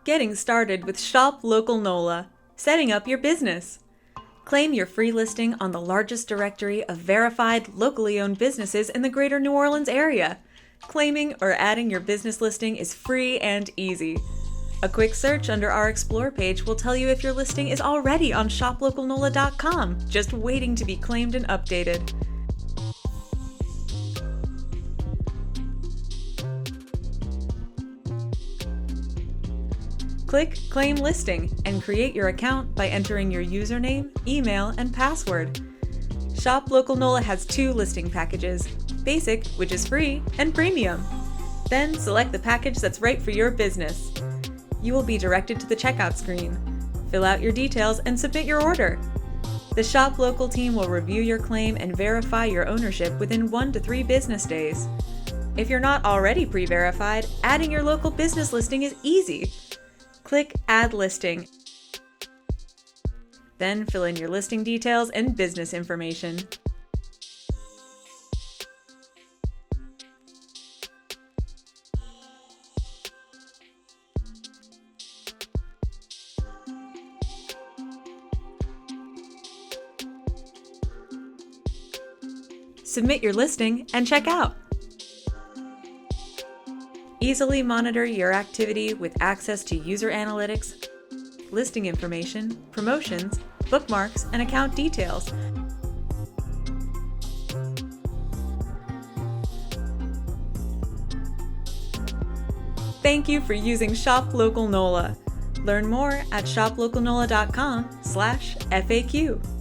Getting started with Shop Local Nola, setting up your business. Claim your free listing on the largest directory of verified, locally owned businesses in the greater New Orleans area. Claiming or adding your business listing is free and easy. A quick search under our Explore page will tell you if your listing is already on shoplocalnola.com, just waiting to be claimed and updated. Click Claim Listing and create your account by entering your username, email, and password. Shop Local Nola has two listing packages, Basic, which is free, and Premium. Then select the package that's right for your business. You will be directed to the checkout screen. Fill out your details and submit your order. The Shop Local team will review your claim and verify your ownership within 1 to 3 business days. If you're not already pre-verified, adding your local business listing is easy. Click Add Listing. Then fill in your listing details and business information. Submit your listing and check out. Easily monitor your activity with access to user analytics, listing information, promotions, bookmarks, and account details. Thank you for using Shop Local Nola. Learn more at shoplocalnola.com/FAQ.